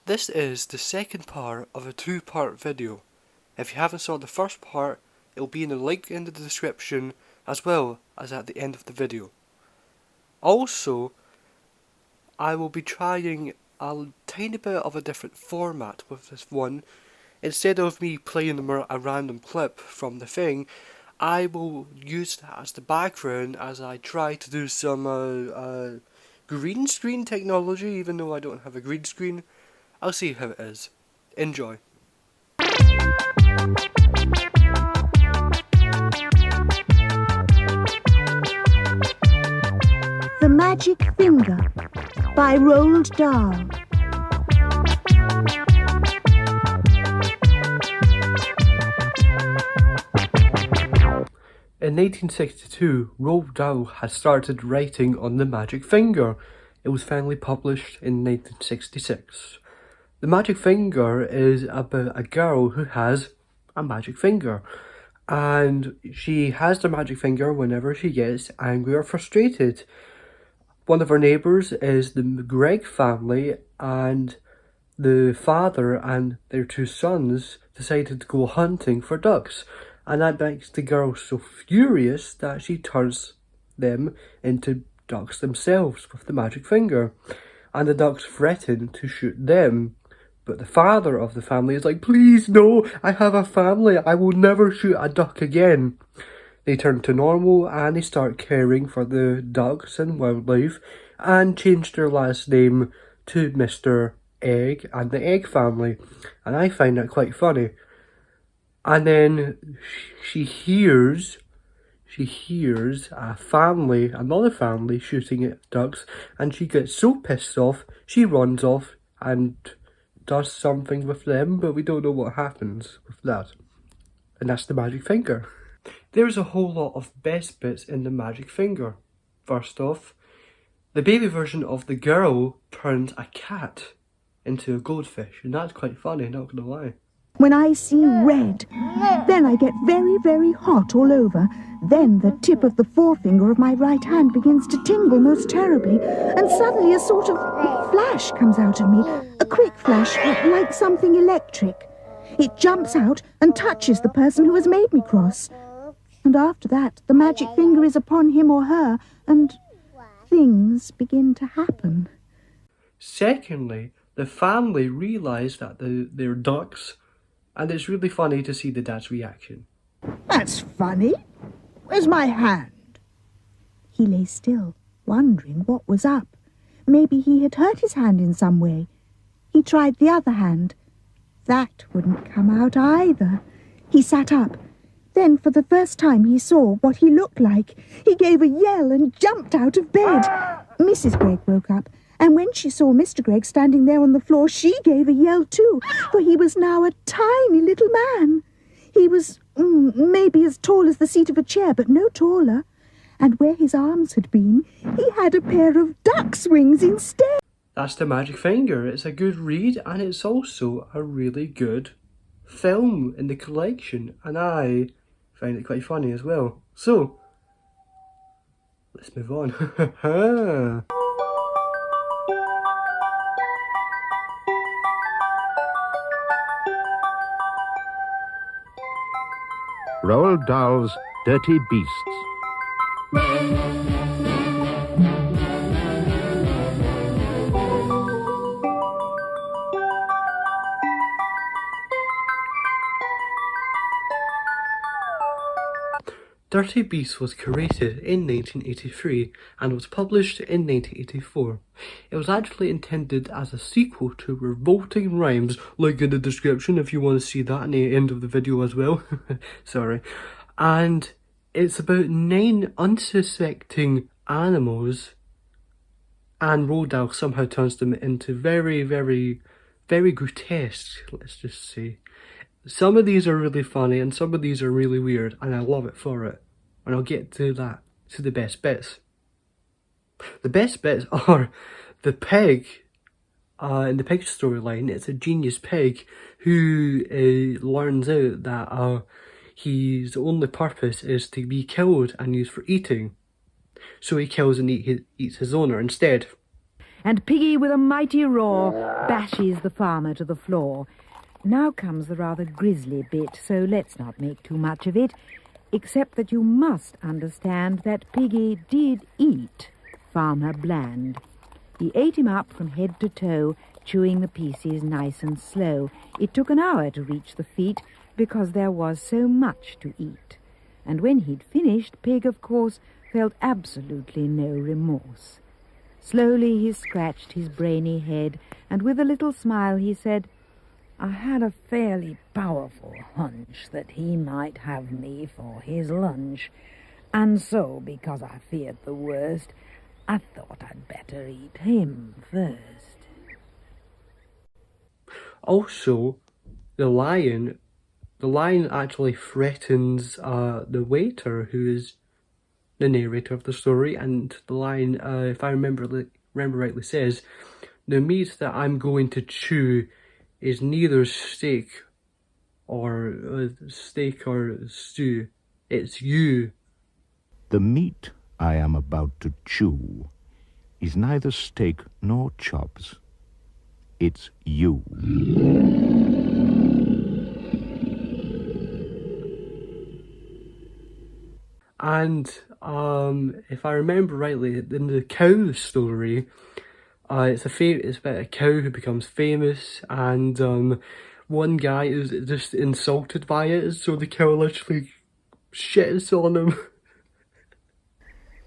This is the second part of a two-part video. If you haven't saw the first part, it will be in the link in the description as well as at the end of the video. Also, I will be trying a tiny bit of a different format with this one. Instead of me playing a random clip from the thing, I will use that as the background as I try to do some green screen technology, even though I don't have a green screen. I'll see how it is. Enjoy. The Magic Finger by Roald Dahl. In 1962, Roald Dahl had started writing on the magic finger. It was finally published in 1966. The Magic Finger is about a girl who has a magic finger, and she has the magic finger whenever she gets angry or frustrated. One of her neighbours is the Gregg family, and the father and their two sons decided to go hunting for ducks, and that makes the girl so furious that she turns them into ducks themselves with the magic finger, and the ducks threaten to shoot them. But the father of the family is like, "Please, no, I have a family, I will never shoot a duck again." They turn to normal and they start caring for the ducks and wildlife and change their last name to Mr. Egg and the Egg family. And I find that quite funny. And then she hears another family shooting at ducks, and she gets so pissed off, she runs off and does something with them, but we don't know what happens with that. And that's the magic finger. There's a whole lot of best bits in the magic finger. First off, the baby version of the girl turns a cat into a goldfish, and that's quite funny, not gonna lie. When I see red, then I get very, very hot all over. Then the tip of the forefinger of my right hand begins to tingle most terribly, and suddenly a sort of flash comes out of me, a quick flash like something electric. It jumps out and touches the person who has made me cross. And after that, the magic finger is upon him or her, and things begin to happen. Secondly, the family realise that they're ducks, and it's really funny to see the dad's reaction. That's funny. Where's my hand? He lay still, wondering what was up. Maybe he had hurt his hand in some way. He tried the other hand. That wouldn't come out either. He sat up. Then, for the first time, he saw what he looked like. He gave a yell and jumped out of bed. Mrs. Gregg woke up, and when she saw Mr. Gregg standing there on the floor, she gave a yell too, for he was now a tiny little man. He was maybe as tall as the seat of a chair, but no taller. And where his arms had been, he had a pair of duck's wings instead. That's the Magic Finger. It's a good read, and it's also a really good film in the collection, and I find it quite funny as well. So, let's move on. Roald Dahl's Dirty Beasts. Dirty Beasts was created in 1983 and was published in 1984. It was actually intended as a sequel to Revolting Rhymes, link in the description if you want to see that in the end of the video as well. Sorry. And it's about 9 unsuspecting animals, and Roald Dahl somehow turns them into very, very, very grotesque, let's just say. Some of these are really funny and some of these are really weird, and I love it for it. And I'll get to that, to the best bits. The best bits are the pig. In the pig storyline, it's a genius pig who learns out that his only purpose is to be killed and used for eating. So he kills and eats his owner instead. and Piggy, with a mighty roar, bashes the farmer to the floor. Now comes the rather grisly bit, so let's not make too much of it, except that you must understand that Piggy did eat Farmer Bland. He ate him up from head to toe, chewing the pieces nice and slow. It took an hour to reach the feet, because there was so much to eat. And when he'd finished, Pig, of course, felt absolutely no remorse. Slowly he scratched his brainy head, and with a little smile he said, "I had a fairly powerful hunch that he might have me for his lunch, and so, because I feared the worst, I thought I'd better eat him first." Also, the lion actually threatens the waiter, who is the narrator of the story, and the lion, if I remember rightly, says, "The meat that I'm going to chew is neither steak or stew. It's you." The meat I am about to chew is neither steak nor chops. It's you. And if I remember rightly, in the cow story, it's about a cow who becomes famous, and one guy is just insulted by it, so the cow literally shits on him.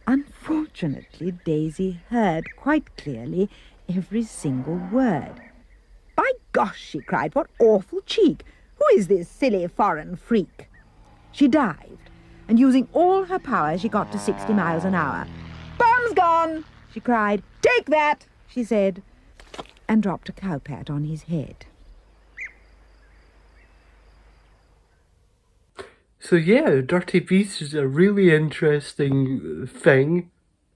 Unfortunately, Daisy heard quite clearly every single word. "By gosh," she cried, "what awful cheek! Who is this silly foreign freak?" She dived, and using all her power, she got to 60 miles an hour. "Bomb's gone!" she cried. "Take that!" she said, and dropped a cowpat on his head. So yeah, Dirty Beasts is a really interesting thing,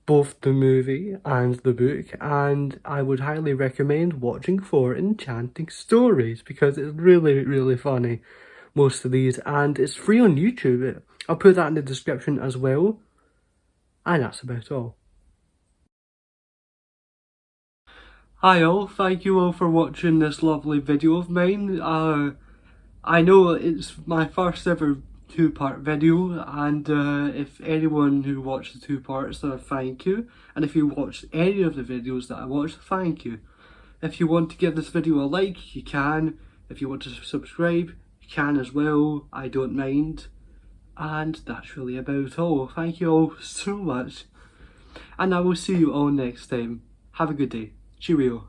both the movie and the book, and I would highly recommend watching for Enchanting Stories, because it's really, really funny, most of these, and it's free on YouTube. I'll put that in the description as well, and that's about all. Hi all, thank you all for watching this lovely video of mine. I know it's my first ever two-part video, and if anyone who watched the two parts, then thank you, and if you watched any of the videos that I watched, thank you. If you want to give this video a like, you can. If you want to subscribe, you can as well, I don't mind. And that's really about all. Thank you all so much, and I will see you all next time. Have a good day. Cheerio.